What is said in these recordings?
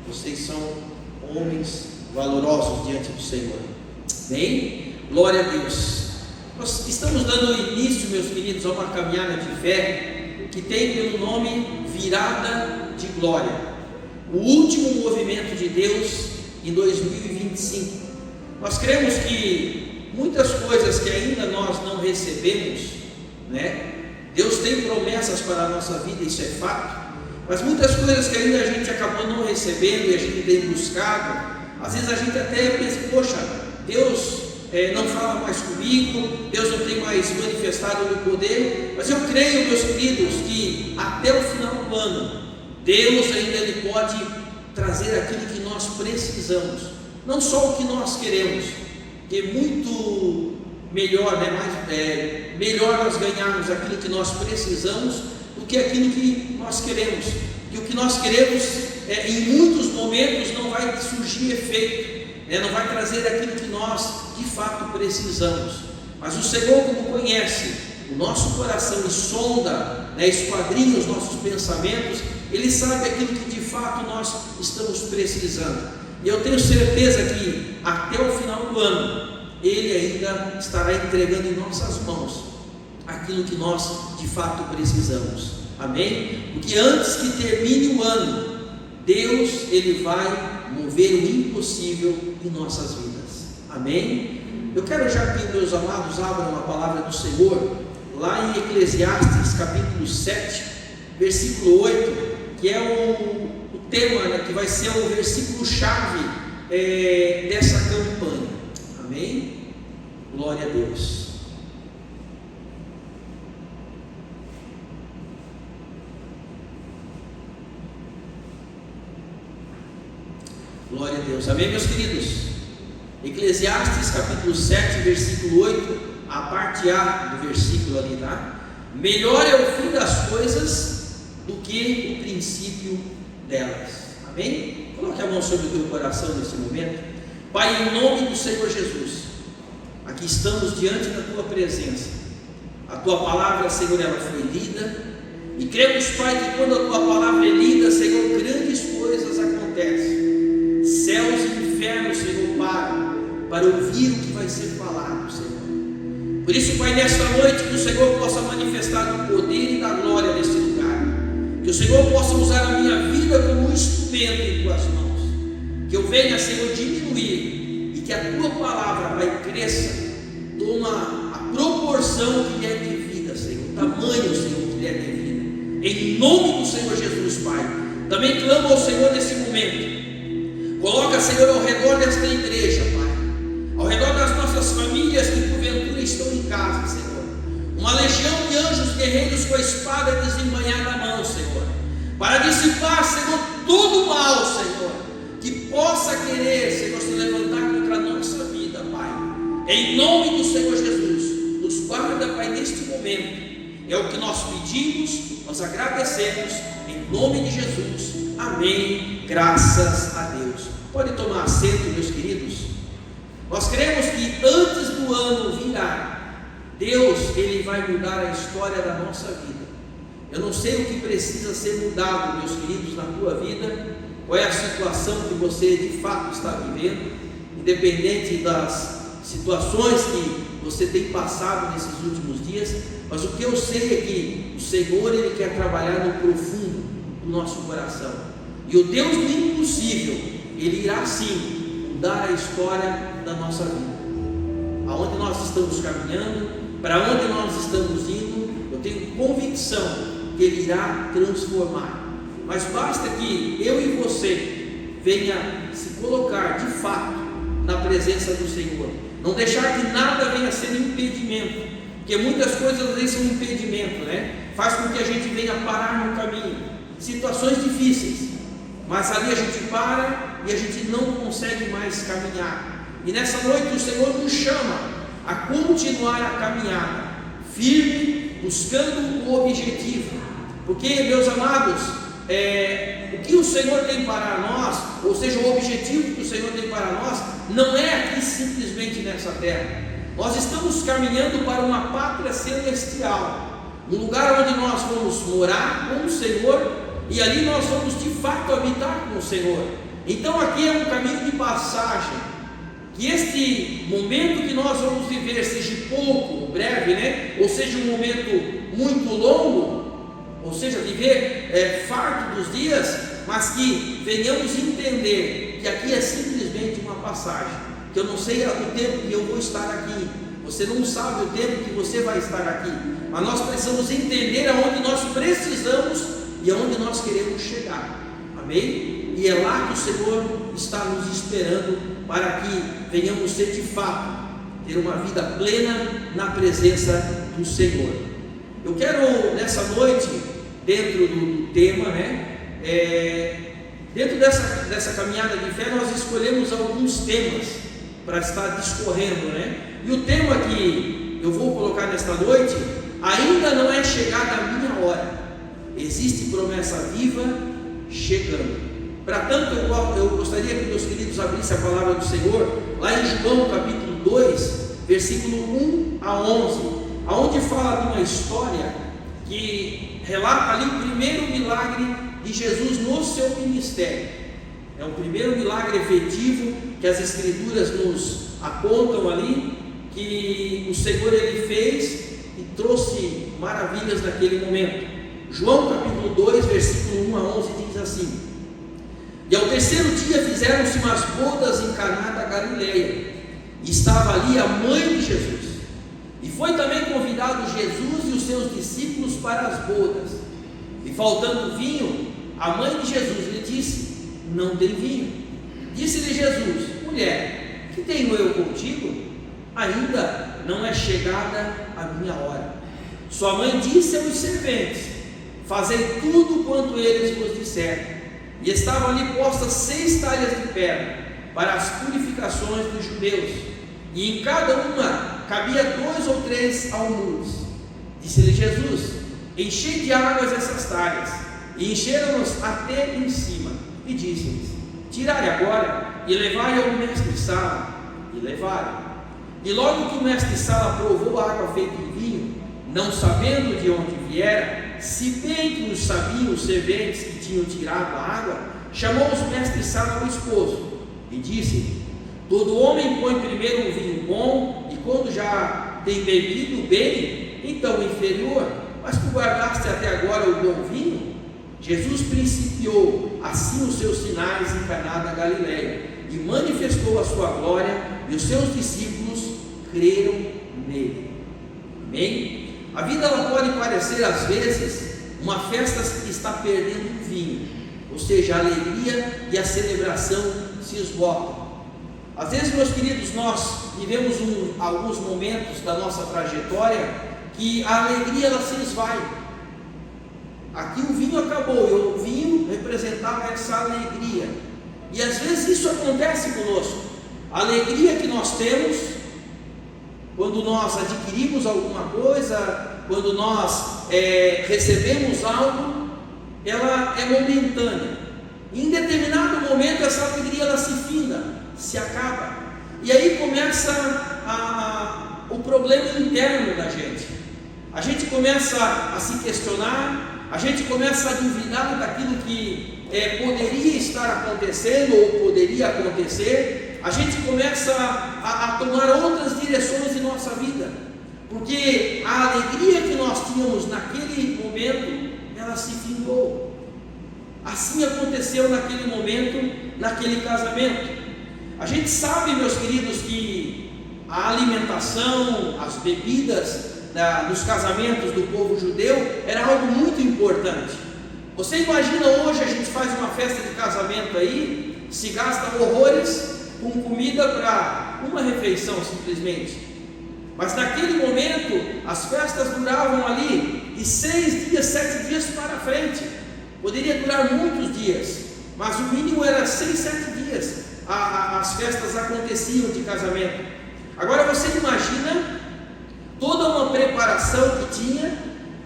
Vocês são homens valorosos diante do Senhor. Bem, glória a Deus. Nós estamos dando início, meus queridos, a uma caminhada de fé que tem pelo nome Virada de Glória, o último movimento de Deus em 2025. Nós cremos que muitas coisas que ainda nós não recebemos, Deus tem promessas para a nossa vida, isso é fato, mas muitas coisas que ainda a gente acabou não recebendo e a gente tem buscado, às vezes a gente até pensa, poxa, Deus não fala mais comigo, Deus não tem mais manifestado o meu poder, mas eu creio, meus queridos, que até o final do ano, Deus ainda ele pode trazer aquilo que nós precisamos, não só o que nós queremos, que é muito melhor, melhor nós ganharmos aquilo que nós precisamos do que aquilo que nós queremos, e o que nós queremos em muitos momentos não vai surgir efeito, não vai trazer aquilo que nós de fato precisamos, mas o Senhor, como conhece o nosso coração e sonda, esquadrinha os nossos pensamentos, Ele sabe aquilo que de fato nós estamos precisando, e eu tenho certeza que até o final do ano Ele ainda estará entregando em nossas mãos aquilo que nós de fato precisamos, amém? Porque antes que termine o ano, Deus ele vai mover o impossível em nossas vidas, amém? Eu quero já que meus amados abram a palavra do Senhor lá em Eclesiastes capítulo 7 versículo 8, que é o tema, que vai ser o versículo chave dessa campanha, amém? Glória a Deus. Glória a Deus, amém, meus queridos? Eclesiastes capítulo 7 versículo 8, a parte A do versículo ali, tá? Melhor é o fim das coisas do que o princípio delas, amém? Coloque a mão sobre o teu coração nesse momento. Pai, em nome do Senhor Jesus, aqui estamos diante da tua presença, a tua palavra, Senhor, ela foi lida, e cremos, Pai, que quando a tua palavra é lida, Senhor, grandes coisas acontecem, céus e infernos, Senhor, param para ouvir o que vai ser falado, Senhor. Por isso, Pai, nesta noite, que o Senhor possa manifestar o poder e da glória nesse lugar, que o Senhor possa usar a minha vida como um instrumento em tuas mãos, que eu venha, Senhor, diminuir, e que a tua palavra, Pai, cresça, toma a proporção que lhe é devida, Senhor, o tamanho, Senhor, que lhe é devida, em nome do Senhor Jesus, Pai. Também clamo ao Senhor nesse momento, coloca, Senhor, ao redor desta igreja, Pai, ao redor das nossas famílias que porventura estão em casa, Senhor, uma legião de anjos guerreiros com a espada desembainhada na mão, Senhor, para dissipar, Senhor, todo o mal, Senhor, que possa querer, Senhor, se levantar contra a nossa vida, Pai, em nome do Senhor Jesus, nos guarda, Pai, neste momento, é o que nós pedimos, nós agradecemos, em nome de Jesus, amém, graças a Deus. Pode tomar assento, meus queridos. Nós cremos que antes do ano virar, Deus ele vai mudar a história da nossa vida. Eu não sei o que precisa ser mudado, meus queridos, na tua vida, qual é a situação que você de fato está vivendo, independente das situações que você tem passado nesses últimos dias, mas o que eu sei é que o Senhor ele quer trabalhar no profundo do nosso coração, e o Deus do impossível ele irá sim mudar a história da nossa vida. Aonde nós estamos caminhando, para onde nós estamos indo, eu tenho convicção que Ele irá transformar, mas basta que eu e você venha se colocar de fato na presença do Senhor, não deixar que nada venha a ser impedimento, porque muitas coisas às vezes são impedimento, faz com que a gente venha parar no caminho, situações difíceis, mas ali a gente para e a gente não consegue mais caminhar, e nessa noite o Senhor nos chama a continuar a caminhada, firme, buscando o objetivo, porque, meus amados, o que o Senhor tem para nós, ou seja, o objetivo que o Senhor tem para nós, não é aqui simplesmente nessa terra. Nós estamos caminhando para uma pátria celestial, um lugar onde nós vamos morar com o Senhor e ali nós vamos de fato habitar com o Senhor. Então aqui é um caminho de passagem, que este momento que nós vamos viver seja pouco, breve, né? Ou seja, um momento muito longo, ou seja, viver farto dos dias, mas que venhamos entender que aqui é simplesmente uma passagem, que eu não sei o tempo que eu vou estar aqui, você não sabe o tempo que você vai estar aqui, mas nós precisamos entender aonde nós precisamos e aonde nós queremos chegar, amém? E é lá que o Senhor está nos esperando, para que venhamos ser de fato, ter uma vida plena na presença do Senhor. Eu quero nessa noite, dentro do tema, dentro dessa caminhada de fé, nós escolhemos alguns temas para estar discorrendo, e o tema que eu vou colocar nesta noite: ainda não é chegada a minha hora, existe promessa viva chegando. Para tanto, eu gostaria que meus queridos abrissem a palavra do Senhor lá em João capítulo 2, versículo 1 a 11, onde fala de uma história que relata ali o primeiro milagre de Jesus no seu ministério. É o primeiro milagre efetivo que as Escrituras nos apontam ali, que o Senhor ele fez e trouxe maravilhas naquele momento. João capítulo 2, versículo 1 a 11 diz assim: e ao terceiro dia fizeram-se umas bodas em Caná da Galileia, e estava ali a mãe de Jesus, e foi também convidado Jesus e os seus discípulos para as bodas. E faltando vinho, a mãe de Jesus lhe disse: não tem vinho. Disse-lhe Jesus: mulher, que tenho eu contigo? Ainda não é chegada a minha hora. Sua mãe disse aos serventes: fazei tudo quanto eles vos disserem. E estavam ali postas 6 talhas de pedra para as purificações dos judeus, e em cada uma cabia 2 ou 3 almudes. Disse-lhe Jesus: enchei de águas essas talhas. E encheram-nos até em cima. E disse-lhes: tirai agora e levai ao mestre-sala. E levaram. E logo que o mestre-sala provou a água feita em vinho, não sabendo de onde viera, se bem que os sabiam os serventes que tinham tirado a água, chamou os mestres-sala ao esposo e disse: todo homem põe primeiro um vinho bom, e quando já tem bebido bem, então o inferior, mas tu guardaste até agora o bom vinho? Jesus principiou assim os seus sinais em Caná da Galileia, e manifestou a sua glória, e os seus discípulos creram nele. Amém? A vida ela pode parecer às vezes uma festa que está perdendo o vinho, ou seja, a alegria e a celebração se esgotam. Às vezes, meus queridos, nós vivemos alguns momentos da nossa trajetória que a alegria ela se esvai. Aqui o vinho acabou, e o vinho representava essa alegria, e às vezes isso acontece conosco. A alegria que nós temos quando nós adquirimos alguma coisa, quando nós recebemos algo, ela é momentânea. Em determinado momento essa alegria ela se finda, se acaba, e aí começa o problema interno da gente. A gente começa a se questionar, a gente começa a duvidar daquilo que poderia estar acontecendo ou poderia acontecer. A gente começa a tomar outras direções em nossa vida, porque a alegria que nós tínhamos naquele momento, ela se findou. Assim aconteceu naquele momento, naquele casamento. A gente sabe, meus queridos, que a alimentação, as bebidas nos casamentos do povo judeu era algo muito importante. Você imagina, hoje a gente faz uma festa de casamento aí, se gasta horrores com comida para uma refeição simplesmente, mas naquele momento as festas duravam ali de 6 dias, 7 dias para frente. Poderia durar muitos dias, mas o mínimo era 6, 7 dias as festas aconteciam de casamento. Agora você imagina toda uma preparação que tinha,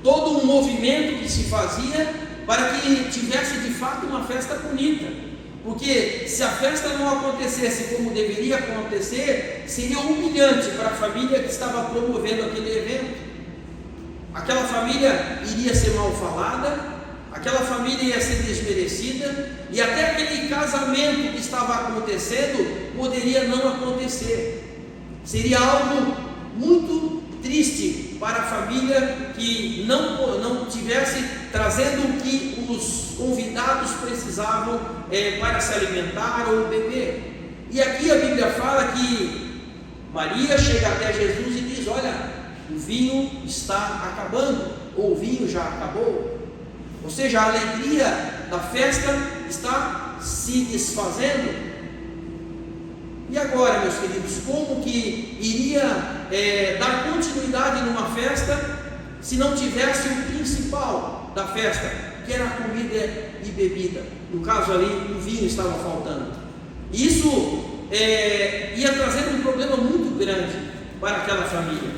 todo um movimento que se fazia para que tivesse de fato uma festa bonita. Porque se a festa não acontecesse como deveria acontecer, seria humilhante para a família que estava promovendo aquele evento. Aquela família iria ser mal falada, aquela família ia ser desmerecida, e até aquele casamento que estava acontecendo poderia não acontecer. Seria algo muito triste para a família que não tivesse trazendo o que os convidados precisavam para se alimentar ou beber. E aqui a Bíblia fala que Maria chega até Jesus e diz: olha, o vinho está acabando, ou o vinho já acabou. Ou seja, a alegria da festa está se desfazendo. E agora, meus queridos, como que iria dar continuidade numa festa se não tivesse o principal da festa, que era a comida e bebida? No caso ali, o vinho estava faltando. Isso ia trazendo um problema muito grande para aquela família.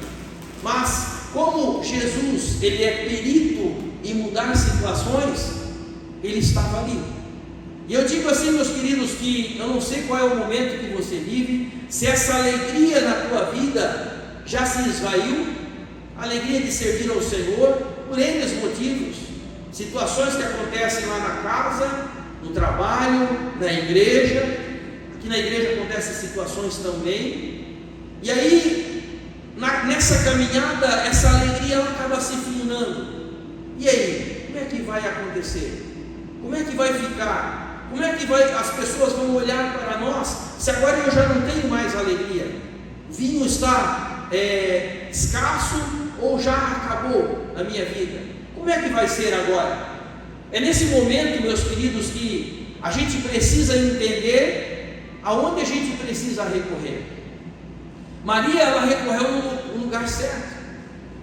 Mas como Jesus, ele é perito em mudar situações, ele estava ali. E eu digo assim, meus queridos, que eu não sei qual é o momento que você vive, se essa alegria na tua vida já se esvaiu, a alegria de servir ao Senhor, por N motivos, situações que acontecem lá na casa, no trabalho, na igreja. Aqui na igreja acontecem situações também, e aí, nessa caminhada, essa alegria ela acaba se finando. E aí, como é que vai acontecer? Como é que vai ficar? Como é que as pessoas vão olhar para nós, se agora eu já não tenho mais alegria? O vinho está escasso ou já acabou na minha vida? Como é que vai ser agora? É nesse momento, meus queridos, que a gente precisa entender aonde a gente precisa recorrer. Maria, ela recorreu no lugar certo.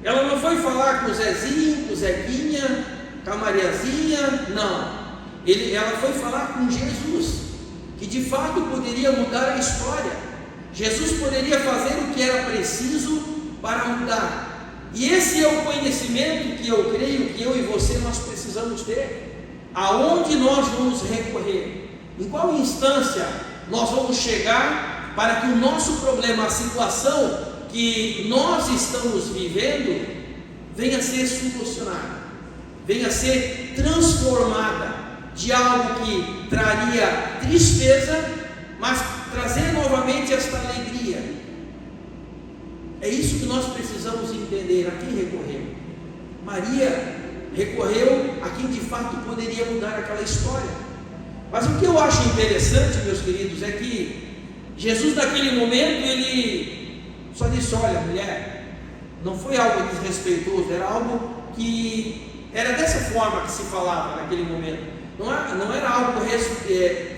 Ela não foi falar com o Zezinho, com o Zequinha, com a Mariazinha, não. Ela foi falar com Jesus, que de fato poderia mudar a história. Jesus poderia fazer o que era preciso para mudar. E esse é o conhecimento que eu creio que eu e você nós precisamos ter. Aonde nós vamos recorrer? Em qual instância nós vamos chegar para que o nosso problema, a situação que nós estamos vivendo, venha a ser solucionada, venha a ser transformada de algo que traria tristeza, mas trazer novamente esta alegria. É isso que nós precisamos entender. A quem recorreu? Maria recorreu a quem de fato poderia mudar aquela história. Mas o que eu acho interessante, meus queridos, é que Jesus naquele momento, ele só disse: olha, mulher, não foi algo desrespeitoso, era algo que era dessa forma que se falava naquele momento. Não era algo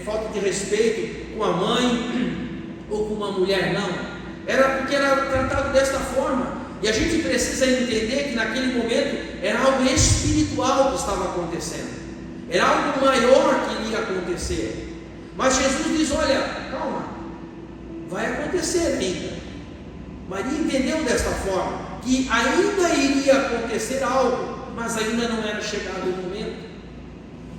falta de respeito com a mãe ou com uma mulher, não. Era porque era tratado desta forma. E a gente precisa entender que naquele momento era algo espiritual que estava acontecendo. Era algo maior que iria acontecer. Mas Jesus diz: olha, calma, vai acontecer ainda. Maria entendeu desta forma, que ainda iria acontecer algo, mas ainda não era chegado o momento.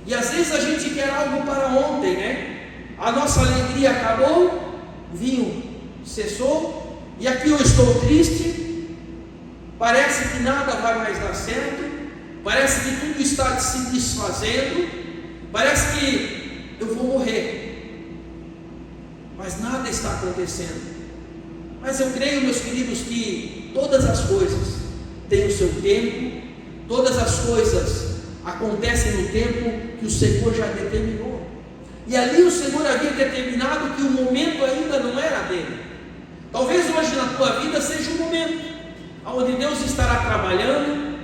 E às vezes a gente quer algo para ontem, né? A nossa alegria acabou, o vinho cessou, e aqui eu estou triste, parece que nada vai mais dar certo, parece que tudo está se desfazendo, parece que eu vou morrer, mas nada está acontecendo. Mas eu creio, meus queridos, que todas as coisas têm o seu tempo, todas as coisas acontecem no tempo que o Senhor já determinou. E ali o Senhor havia determinado que o momento ainda não era dele. Talvez hoje na tua vida seja um momento onde Deus estará trabalhando,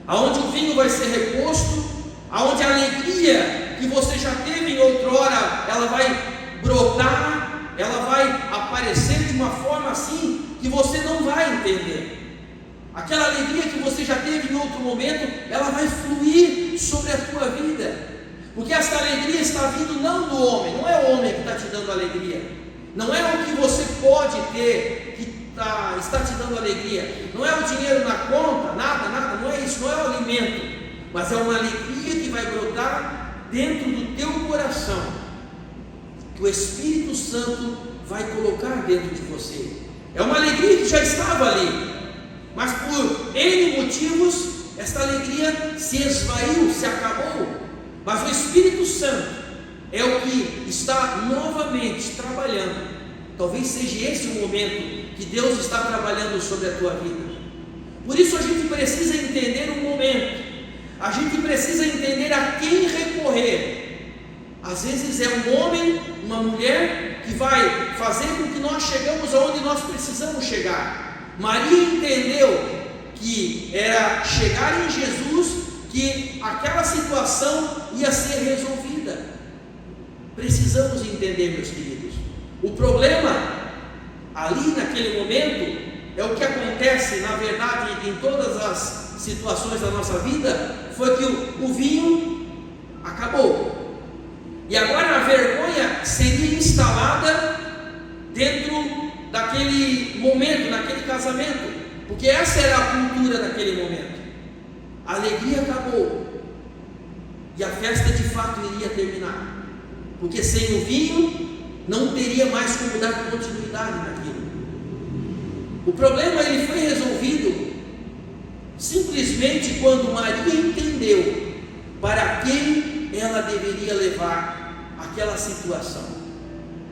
aonde o vinho vai ser reposto, aonde a alegria que você já teve em outrora, ela vai brotar, ela vai aparecer de uma forma assim que você não vai entender. Aquela alegria que você já teve em outro momento, ela vai fluir sobre a tua vida, porque essa alegria está vindo não do homem, não é o homem que está te dando alegria, não é o que você pode ter que está te dando alegria, não é o dinheiro na conta, nada, não é isso, não é o alimento, mas é uma alegria que vai brotar dentro do teu coração, que o Espírito Santo vai colocar dentro de você. É uma alegria que já estava ali, mas por N motivos esta alegria se esvaiu, se acabou, mas o Espírito Santo é o que está novamente trabalhando. Talvez seja esse o momento que Deus está trabalhando sobre a tua vida. Por isso a gente precisa entender o momento, a gente precisa entender a quem recorrer. Às vezes é um homem, uma mulher que vai fazer com que nós chegamos aonde nós precisamos chegar. Maria entendeu que era chegar em Jesus que aquela situação ia ser resolvida. Precisamos entender, meus queridos. O problema ali naquele momento é o que acontece, na verdade, em todas as situações da nossa vida, foi que o vinho acabou. E agora a vergonha seria instalada dentro daquele momento, naquele casamento, porque essa era a cultura daquele momento. A alegria acabou e a festa de fato iria terminar, porque sem o vinho não teria mais como dar continuidade naquilo. O problema ele foi resolvido simplesmente quando Maria entendeu para quem ela deveria levar aquela situação.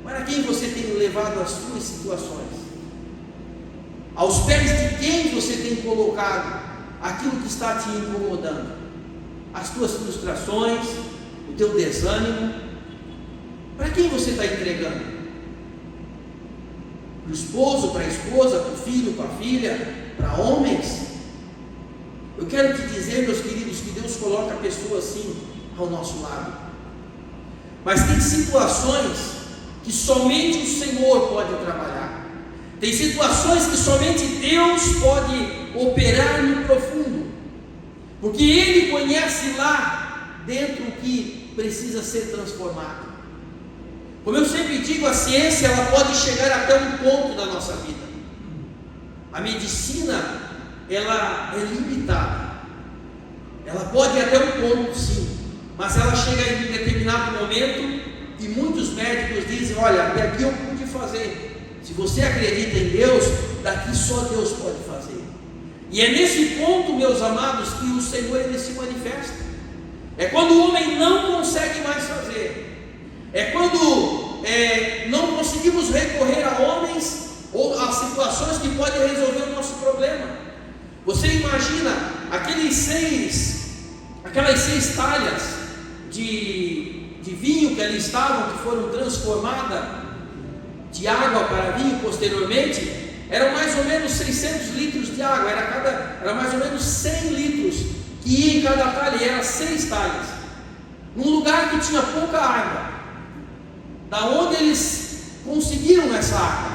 Para quem você tem levado as suas situações? Aos pés de quem você tem colocado aquilo que está te incomodando? As tuas frustrações, o teu desânimo. Para quem você está entregando? Para o esposo, para a esposa, para o filho, para a filha, para homens? Eu quero te dizer, meus queridos, que Deus coloca pessoas assim ao nosso lado. Mas tem situações que somente o Senhor pode trabalhar. Tem situações que somente Deus pode operar no profundo, porque Ele conhece lá dentro o que precisa ser transformado. Como eu sempre digo, a ciência ela pode chegar até um ponto da nossa vida. A medicina ela é limitada. Ela pode ir até um ponto, sim, mas ela chega em determinado momento e muitos médicos dizem: olha, até aqui eu pude fazer. Se você acredita em Deus, daqui só Deus pode fazer. E é nesse ponto, meus amados, que o Senhor ele se manifesta. É quando o homem não consegue mais fazer. É quando não conseguimos recorrer a homens ou a situações que podem resolver o nosso problema. Você imagina aquelas seis talhas de vinho que ali estavam, que foram transformadas de água para vinho posteriormente, eram mais ou menos 600 litros de água, era mais ou menos 100 litros que ia em cada talha, e eram 6 talhas, num lugar que tinha pouca água. Da onde eles conseguiram essa água?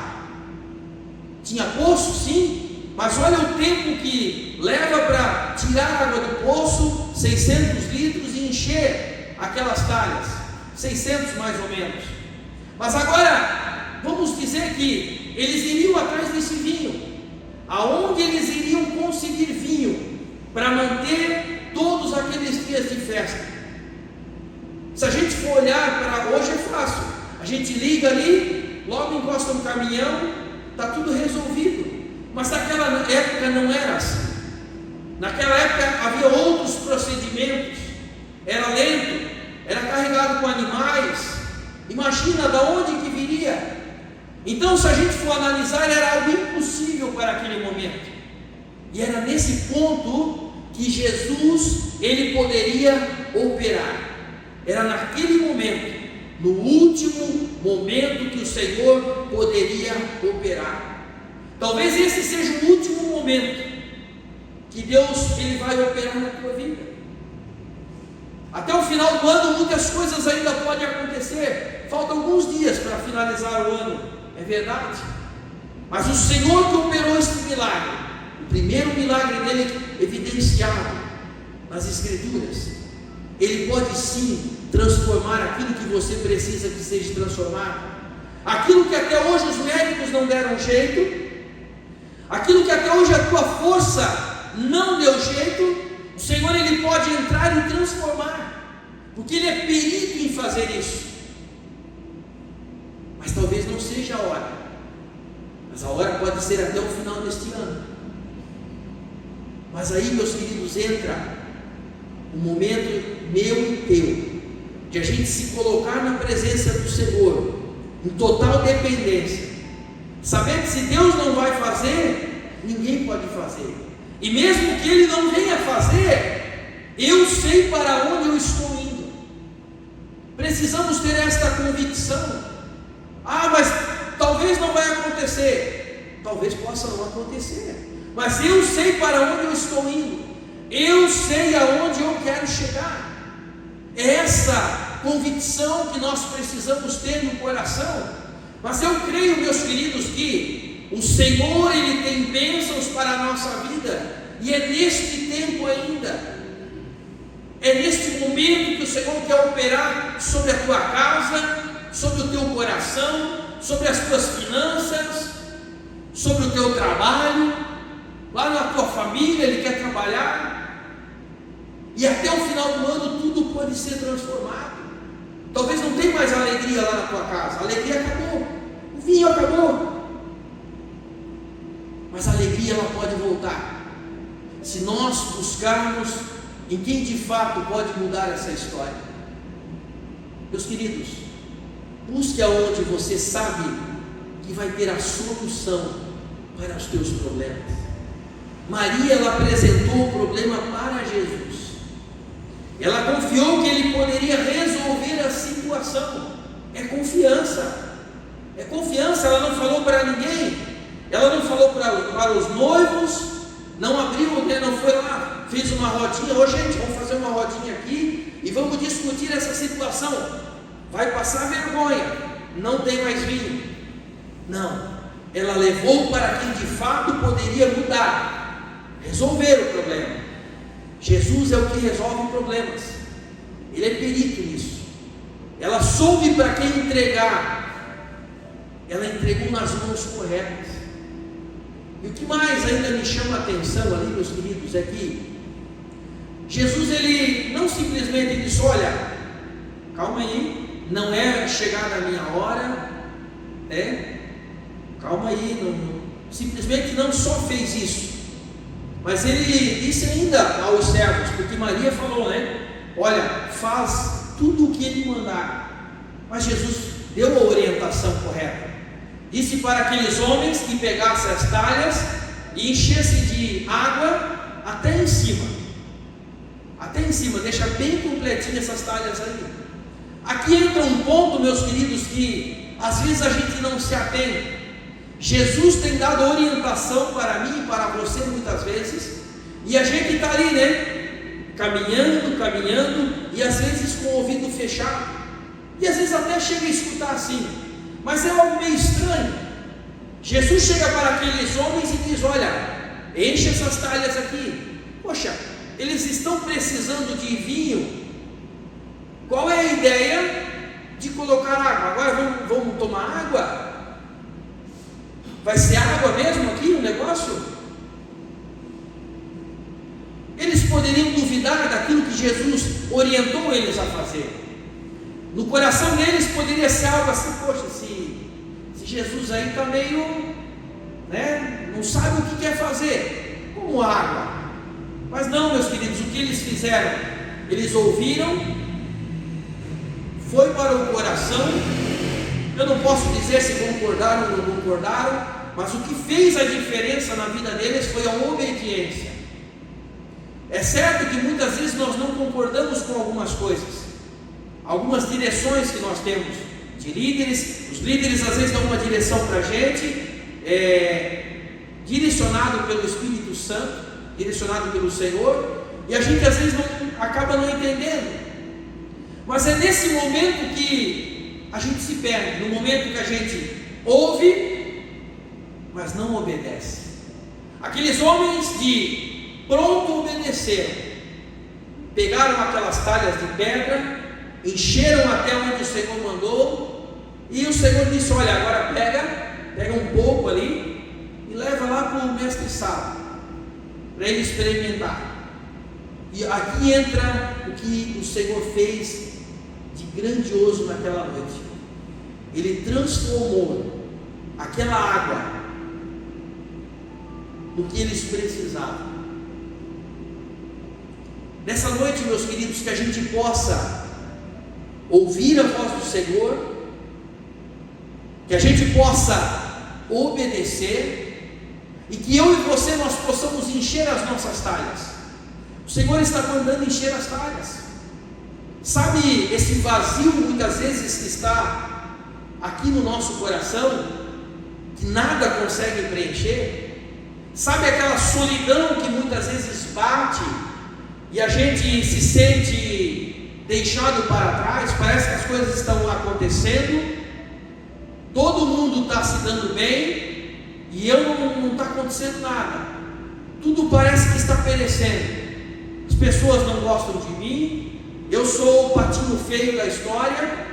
Tinha poço, sim, mas olha o tempo que leva para tirar a água do poço, 600 litros e encher aquelas talhas, 600 mais ou menos. Mas agora, vamos dizer que eles iriam atrás desse vinho. Aonde eles iriam conseguir vinho para manter todos aqueles dias de festa? Se a gente for olhar para hoje é fácil. A gente liga ali, logo encosta um caminhão, está tudo resolvido. Mas naquela época não era assim. Naquela época havia outros procedimentos. Era lento, era carregado com animais. Imagina de onde que viria. Então, se a gente for analisar, era algo impossível para aquele momento. E era nesse ponto que Jesus ele poderia operar. Era naquele momento, no último momento, que o Senhor poderia operar. Talvez esse seja o último momento que Deus ele vai operar na tua vida. Até o final do ano muitas coisas ainda podem acontecer. Faltam alguns dias para finalizar o ano, é verdade. Mas o Senhor que operou este milagre, o primeiro milagre dele evidenciado nas Escrituras, Ele pode sim transformar aquilo que você precisa que seja transformado. Aquilo que até hoje os médicos não deram jeito, aquilo que até hoje a tua força não deu jeito, o Senhor ele pode entrar e transformar, porque Ele é perito em fazer isso. Mas talvez não seja a hora, mas a hora pode ser até o final deste ano. Mas aí, meus queridos, entra um momento meu e teu, de a gente se colocar na presença do Senhor, em total dependência, sabendo que se Deus não vai fazer, ninguém pode fazer, e mesmo que Ele não venha fazer, eu sei para onde eu estou indo. Precisamos ter esta convicção. Mas talvez não vai acontecer, talvez possa não acontecer, mas eu sei para onde eu estou indo, eu sei aonde eu quero chegar. É essa convicção que nós precisamos ter no coração. Mas eu creio, meus queridos, que o Senhor, Ele tem bênçãos para a nossa vida, e é neste tempo ainda, é neste momento que o Senhor quer operar sobre a tua casa, sobre o teu coração, sobre as tuas finanças, sobre o teu trabalho, lá na tua família. Ele quer trabalhar, e até o final do ano tudo pode ser transformado. Talvez não tenha mais alegria lá na tua casa, a alegria acabou, o vinho acabou, mas a alegria ela pode voltar, se nós buscarmos em quem de fato pode mudar essa história. Meus queridos, busque aonde você sabe que vai ter a solução para os teus problemas. Maria, ela apresentou o problema para Jesus. Ela confiou que Ele poderia resolver a situação. É confiança. É confiança. Ela não falou para ninguém. Ela não falou para os noivos. Não abriu, não foi lá, fez uma rodinha. Gente, vamos fazer uma rodinha aqui e vamos discutir essa situação. Vai passar vergonha, não tem mais vinho. Não, ela levou para quem de fato poderia mudar, resolver o problema. Jesus é o que resolve problemas, Ele é perito nisso. Ela soube para quem entregar, ela entregou nas mãos corretas. E o que mais ainda me chama a atenção ali, meus queridos, é que Jesus, Ele não simplesmente disse: olha, calma aí, não é chegada a minha hora, calma aí, não, simplesmente não só fez isso, mas Ele disse ainda aos servos, porque Maria falou, olha, faz tudo o que Ele mandar. Mas Jesus deu a orientação correta, disse para aqueles homens que pegassem as talhas e enchessem de água até em cima, deixa bem completinho essas talhas aí. Aqui entra um ponto, meus queridos, que às vezes a gente não se atém. Jesus tem dado orientação para mim e para você muitas vezes, e a gente está ali, caminhando, e às vezes com o ouvido fechado, e às vezes até chega a escutar assim, mas é algo meio estranho. Jesus chega para aqueles homens e diz: olha, enche essas talhas aqui. Poxa, eles estão precisando de vinho. Qual é a ideia de colocar água? Agora vamos tomar água? Vai ser água mesmo aqui o negócio? Eles poderiam duvidar daquilo que Jesus orientou eles a fazer. No coração deles poderia ser algo assim: poxa, se Jesus aí está meio, não sabe o que quer fazer, como água. Mas não, meus queridos, o que eles fizeram? Eles ouviram, foi para o coração. Eu não posso dizer se concordaram ou não concordaram, mas o que fez a diferença na vida deles foi a obediência. É certo que muitas vezes nós não concordamos com algumas coisas, algumas direções que nós temos de líderes. Os líderes às vezes dão uma direção para a gente, direcionado pelo Espírito Santo, direcionado pelo Senhor, e a gente às vezes acaba não entendendo. Mas é nesse momento que a gente se perde, no momento que a gente ouve, mas não obedece. Aqueles homens de pronto obedeceram, pegaram aquelas talhas de pedra, encheram até onde o Senhor mandou, e o Senhor disse: olha, agora pega um pouco ali e leva lá para o mestre Sala, para ele experimentar. E aqui entra o que o Senhor fez de grandioso naquela noite. Ele transformou aquela água no que eles precisavam. Nessa noite, meus queridos, que a gente possa ouvir a voz do Senhor, que a gente possa obedecer, e que eu e você nós possamos encher as nossas talhas. O Senhor está mandando encher as talhas. Sabe esse vazio muitas vezes que está aqui no nosso coração, que nada consegue preencher? Sabe aquela solidão que muitas vezes bate e a gente se sente deixado para trás? Parece que as coisas estão acontecendo, todo mundo está se dando bem e eu não está acontecendo nada. Tudo parece que está perecendo. As pessoas não gostam de mim, eu sou o patinho feio da história.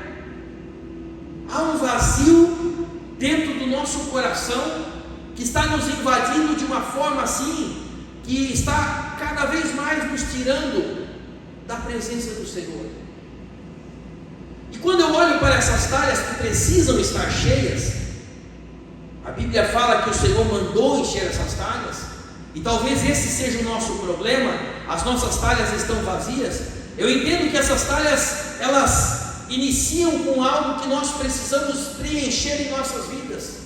Há um vazio dentro do nosso coração que está nos invadindo de uma forma assim, que está cada vez mais nos tirando da presença do Senhor. E quando eu olho para essas talhas que precisam estar cheias, a Bíblia fala que o Senhor mandou encher essas talhas, e talvez esse seja o nosso problema, as nossas talhas estão vazias. Eu entendo que essas talhas, elas iniciam com algo que nós precisamos preencher em nossas vidas,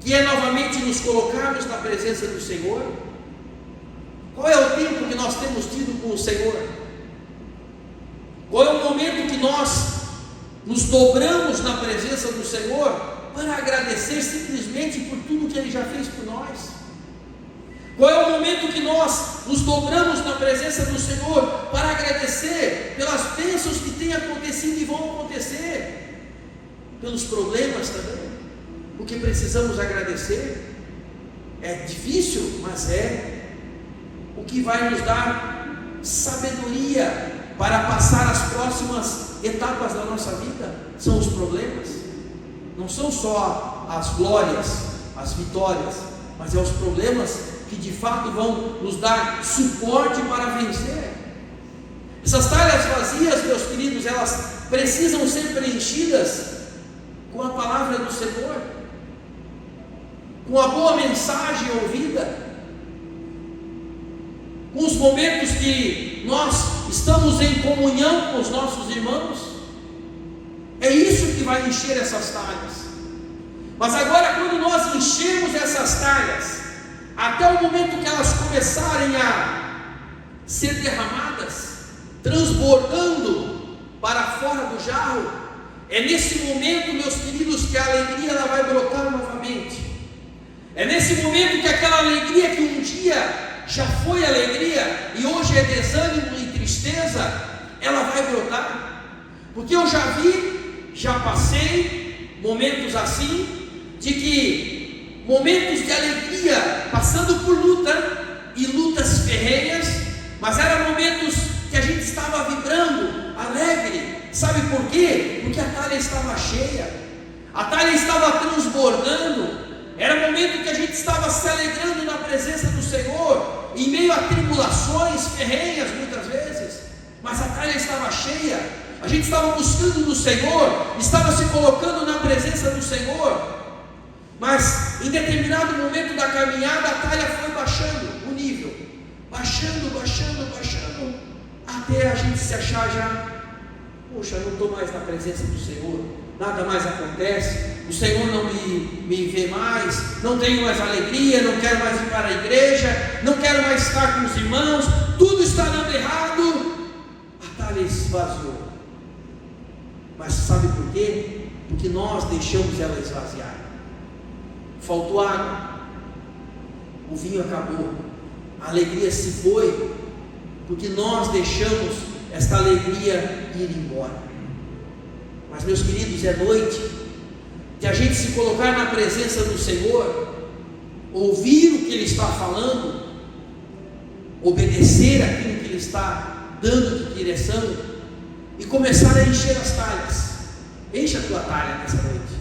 que é novamente nos colocarmos na presença do Senhor. Qual é o tempo que nós temos tido com o Senhor? Qual é o momento que nós nos dobramos na presença do Senhor para agradecer simplesmente por tudo que Ele já fez por nós? Qual é o momento que nós nos dobramos na presença do Senhor para agradecer pelas bênçãos que têm acontecido e vão acontecer, pelos problemas também? O que precisamos agradecer é difícil, mas é o que vai nos dar sabedoria para passar as próximas etapas da nossa vida. São os problemas, não são só as glórias, as vitórias, mas é os problemas que de fato vão nos dar suporte para vencer. Essas talhas vazias, meus queridos, elas precisam ser preenchidas com a palavra do Senhor, com a boa mensagem ouvida, com os momentos que nós estamos em comunhão com os nossos irmãos. É isso que vai encher essas talhas. Mas agora, quando nós enchermos essas talhas, até o momento que elas começarem a ser derramadas, transbordando para fora do jarro, é nesse momento, meus queridos, que a alegria ela vai brotar novamente. É nesse momento que aquela alegria que um dia já foi alegria e hoje é desânimo e tristeza, ela vai brotar. Porque eu já vi, já passei momentos assim, de que momentos de alegria, passando por luta e lutas ferrenhas, mas eram momentos que a gente estava vibrando, alegre. Sabe por quê? Porque a talha estava cheia, a talha estava transbordando. Era momento que a gente estava se alegrando na presença do Senhor, em meio a tribulações ferrenhas muitas vezes, mas a talha estava cheia. A gente estava buscando no Senhor, estava se colocando na presença do Senhor. Mas em determinado momento da caminhada, a talha foi baixando o nível, baixando, até a gente se achar já, poxa, não estou mais na presença do Senhor, nada mais acontece, o Senhor não me vê mais, não tenho mais alegria, não quero mais ir para a igreja, não quero mais estar com os irmãos, tudo está dando errado. A talha esvaziou. Mas sabe por quê? Porque nós deixamos ela esvaziar. Faltou água, o vinho acabou, a alegria se foi, porque nós deixamos esta alegria ir embora. Mas, meus queridos, é noite de a gente se colocar na presença do Senhor, ouvir o que Ele está falando, obedecer aquilo que Ele está dando de direção e começar a encher as talhas. Enche a tua talha nessa noite.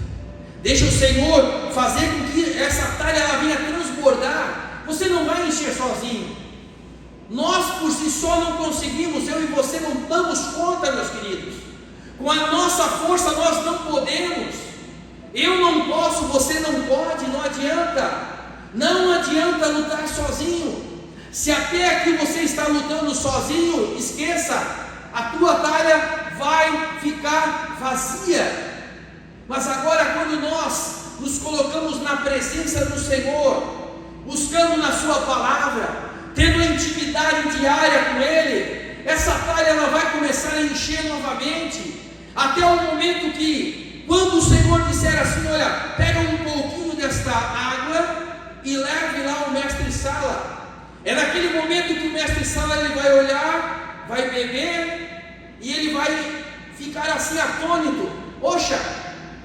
Deixa o Senhor fazer com que essa talha ela venha transbordar. Você não vai encher sozinho. Nós por si só não conseguimos, eu e você não damos conta, meus queridos. Com a nossa força nós não podemos. Eu não posso, você não pode, não adianta. Não adianta lutar sozinho. Se até aqui você está lutando sozinho, esqueça, a tua talha vai ficar vazia. Mas agora, quando nós nos colocamos na presença do Senhor, buscando na sua palavra, tendo a intimidade diária com Ele, essa talha ela vai começar a encher novamente, até o momento que, quando o Senhor disser assim: olha, pega um pouquinho desta água e leve lá ao mestre-sala, é naquele momento que o mestre-sala ele vai olhar, vai beber, e ele vai ficar assim atônito: poxa,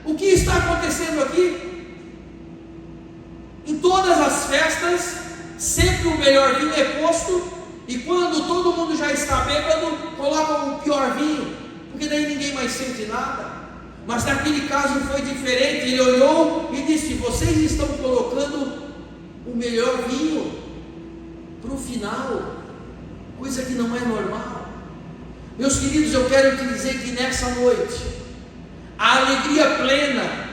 o que está acontecendo aqui? Em todas as festas, sempre o melhor vinho é posto, e quando todo mundo já está bêbado, colocam o pior vinho, porque daí ninguém mais sente nada. Mas naquele caso foi diferente. Ele olhou e disse: vocês estão colocando o melhor vinho para o final, coisa que não é normal. Meus queridos, eu quero te dizer que nessa noite, a alegria plena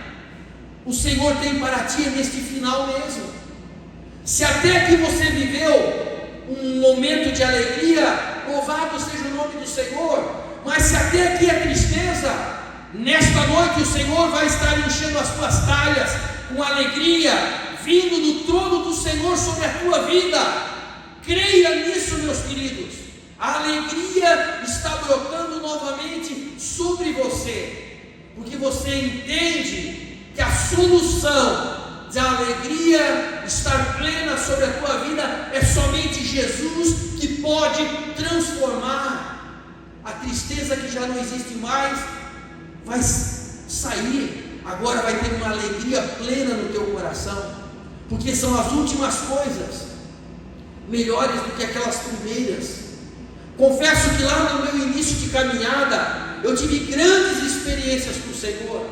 o Senhor tem para ti neste final mesmo. Se até aqui você viveu um momento de alegria, louvado seja o nome do Senhor. Mas se até aqui é tristeza, nesta noite o Senhor vai estar enchendo as tuas talhas com alegria, vindo do trono do Senhor sobre a tua vida. Creia nisso, meus queridos. A alegria está brotando novamente sobre você, porque você entende que a solução da alegria estar plena sobre a tua vida é somente Jesus, que pode transformar a tristeza que já não existe mais. Vai sair, agora vai ter uma alegria plena no teu coração, porque são as últimas coisas melhores do que aquelas primeiras. Confesso que lá no meu início de caminhada, eu tive grandes experiências com o Senhor.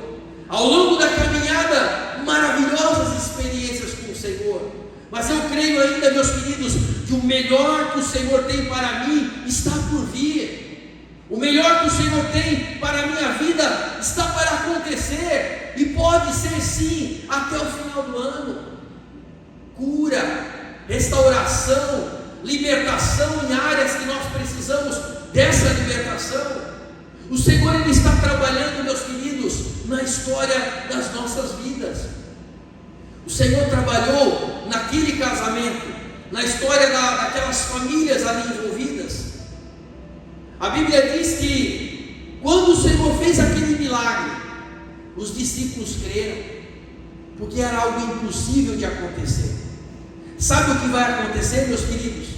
Ao longo da caminhada, maravilhosas experiências com o Senhor. Mas eu creio ainda, meus queridos, que o melhor que o Senhor tem para mim está por vir. O melhor que o Senhor tem para a minha vida está para acontecer, e pode ser sim até o final do ano. Cura, restauração, libertação em áreas que nós precisamos dessa libertação. O Senhor ele está trabalhando, meus queridos, na história das nossas vidas. O Senhor trabalhou naquele casamento, na história daquelas famílias ali envolvidas. A Bíblia diz que quando o Senhor fez aquele milagre, os discípulos creram, porque era algo impossível de acontecer. Sabe o que vai acontecer, meus queridos?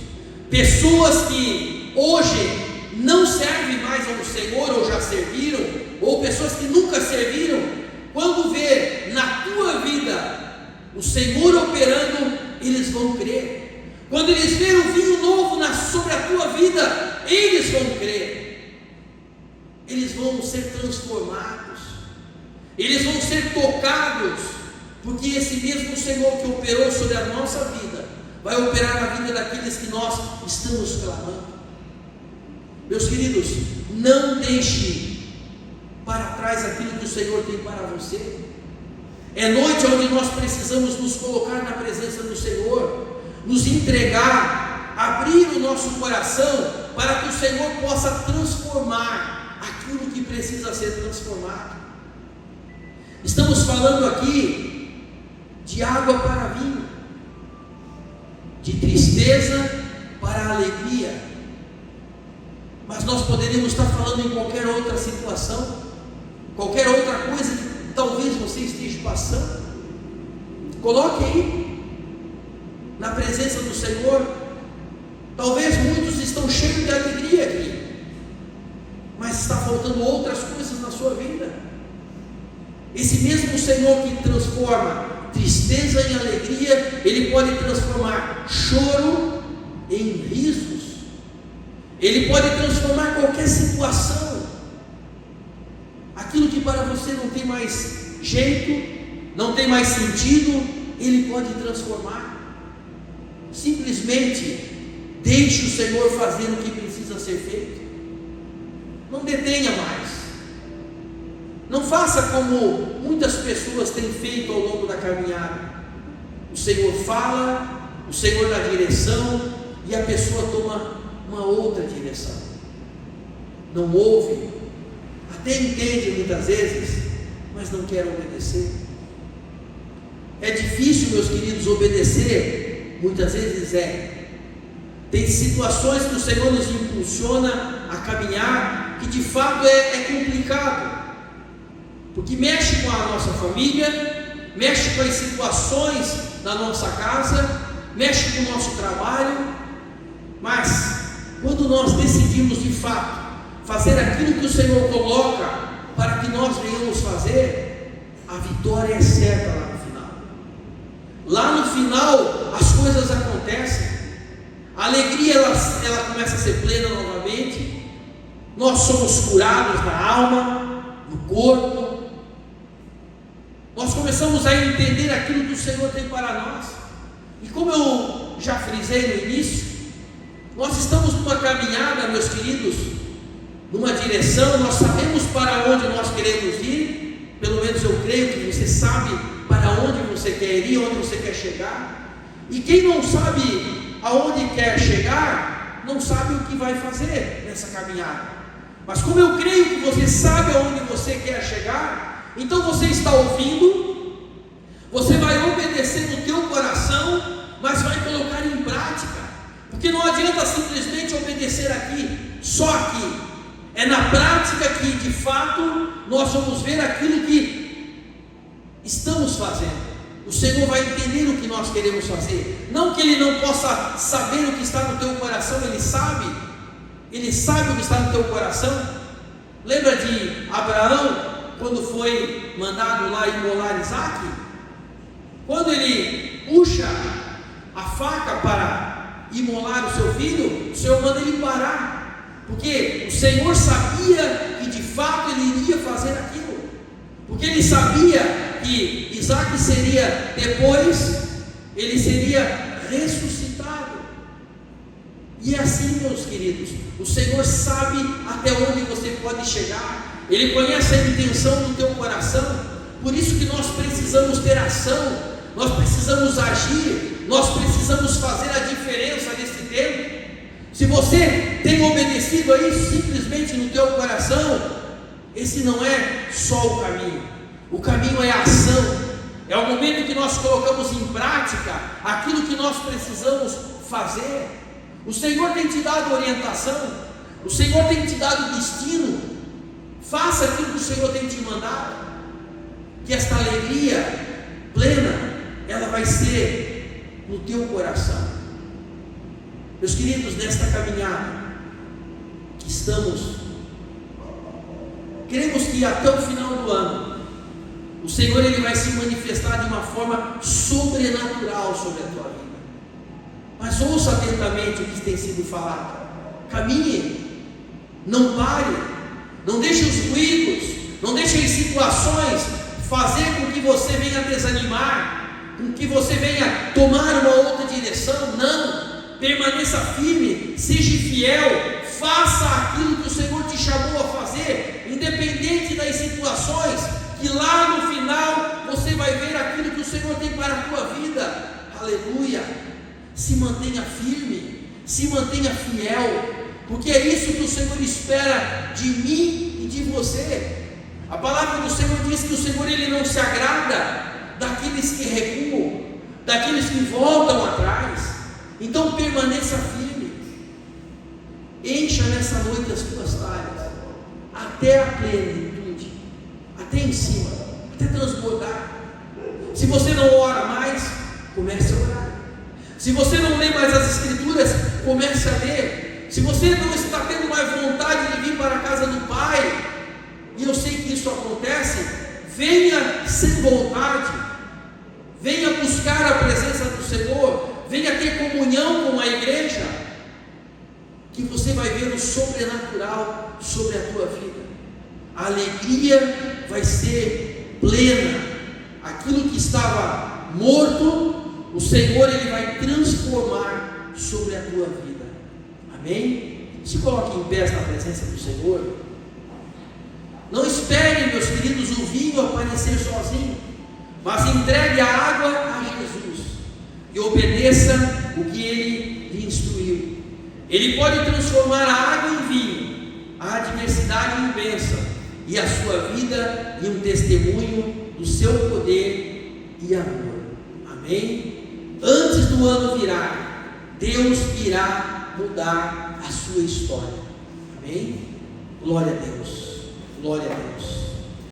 Pessoas que hoje não servem mais ao Senhor, ou já serviram, ou pessoas que nunca serviram, quando vê na tua vida o Senhor operando, eles vão crer. Quando eles verem o vinho novo sobre a tua vida, eles vão crer. Eles vão ser transformados, eles vão ser tocados, porque esse mesmo Senhor que operou sobre a nossa vida, vai operar na vida daqueles que nós estamos clamando. Meus queridos, não deixe para trás aquilo que o Senhor tem para você. É noite onde nós precisamos nos colocar na presença do Senhor, nos entregar, abrir o nosso coração, para que o Senhor possa transformar aquilo que precisa ser transformado. Estamos falando aqui de água para vinho, de tristeza para alegria. Mas nós poderíamos estar falando em qualquer outra situação, qualquer outra coisa que talvez você esteja passando. Coloque aí, na presença do Senhor. Talvez muitos estão cheios de alegria aqui, mas está faltando outras coisas na sua vida. Esse mesmo Senhor que transforma tristeza em alegria, Ele pode transformar choro em risos. Ele pode transformar qualquer situação. Aquilo que para você não tem mais jeito, não tem mais sentido, Ele pode transformar. Simplesmente deixe o Senhor fazer o que precisa ser feito. Não detenha mais. Não faça como muitas pessoas têm feito ao longo da caminhada. O Senhor fala, o Senhor dá direção, e a pessoa toma uma outra direção, não ouve, até entende muitas vezes, mas não quer obedecer. É difícil, meus queridos, obedecer, muitas vezes tem situações que o Senhor nos impulsiona a caminhar, que de fato é complicado, porque mexe com a nossa família, mexe com as situações da nossa casa, mexe com o nosso trabalho, mas quando nós decidimos de fato fazer aquilo que o Senhor coloca para que nós venhamos fazer, a vitória é certa lá no final. Lá no final as coisas acontecem, a alegria ela começa a ser plena novamente, nós somos curados na alma, no corpo, nós começamos a entender aquilo que o Senhor tem para nós. E como eu já frisei no início, nós estamos numa caminhada, meus queridos, numa direção, nós sabemos para onde nós queremos ir, pelo menos eu creio que você sabe para onde você quer ir, onde você quer chegar, e quem não sabe aonde quer chegar, não sabe o que vai fazer nessa caminhada, mas como eu creio que você sabe aonde você quer chegar, então você está ouvindo, você vai obedecer no teu coração, mas vai colocar em prática, porque não adianta simplesmente obedecer aqui, só aqui. É na prática que de fato nós vamos ver aquilo que estamos fazendo. O Senhor vai entender o que nós queremos fazer. Não que Ele não possa saber o que está no teu coração, Ele sabe o que está no teu coração. Lembra de Abraão, quando foi mandado lá imolar Isaac? Quando ele puxa a faca para imolar o seu filho, o Senhor manda ele parar, porque o Senhor sabia que de fato ele iria fazer aquilo, porque ele sabia que Isaac seria depois, ele seria ressuscitado. E é assim, meus queridos, o Senhor sabe até onde você pode chegar, Ele conhece a intenção do teu coração, por isso que nós precisamos ter ação, nós precisamos agir, nós precisamos fazer a diferença nesse tempo. Se você tem obedecido a isso simplesmente no teu coração, esse não é só o caminho é a ação, é o momento que nós colocamos em prática aquilo que nós precisamos fazer. O Senhor tem te dado orientação, o Senhor tem te dado destino, faça aquilo que o Senhor tem te mandado, que esta alegria plena, ela vai ser no teu coração. Meus queridos, nesta caminhada que estamos, queremos que até o final do ano, o Senhor ele vai se manifestar de uma forma sobrenatural sobre a tua vida. Mas ouça atentamente o que tem sido falado, caminhe, não pare, não deixe os ruídos, não deixe as situações fazer com que você venha desanimar, com que você venha tomar uma outra direção. Não, permaneça firme, seja fiel, faça aquilo que o Senhor te chamou a fazer, independente das situações, que lá no final você vai ver aquilo que o Senhor tem para a tua vida. Aleluia! Se mantenha firme, se mantenha fiel, porque é isso que o Senhor espera de mim e de você. A palavra do Senhor diz que o Senhor ele não se agrada daqueles que recuam, daqueles que voltam atrás. Então permaneça firme, encha nessa noite as tuas talhas, até a plenitude, até em cima, até transbordar. Se você não ora mais, comece a orar. Se você não lê mais as Escrituras, comece a ler. Se você não está tendo mais vontade de vir para a casa do Pai, e eu sei que isso acontece, venha sem vontade, venha buscar a presença do Senhor, venha ter comunhão com a igreja, que você vai ver o sobrenatural sobre a tua vida. A alegria vai ser plena, aquilo que estava morto, o Senhor ele vai transformar sobre a tua vida. Amém? Se coloque em pé na presença do Senhor. Não espere, meus queridos, o vinho aparecer sozinho, mas entregue a água a Jesus e obedeça o que Ele lhe instruiu. Ele pode transformar a água em vinho, a adversidade em bênção, e a sua vida em um testemunho do seu poder e amor. Amém? Antes do ano virar, Deus irá mudar a sua história. Amém? Glória a Deus. Glória a Deus.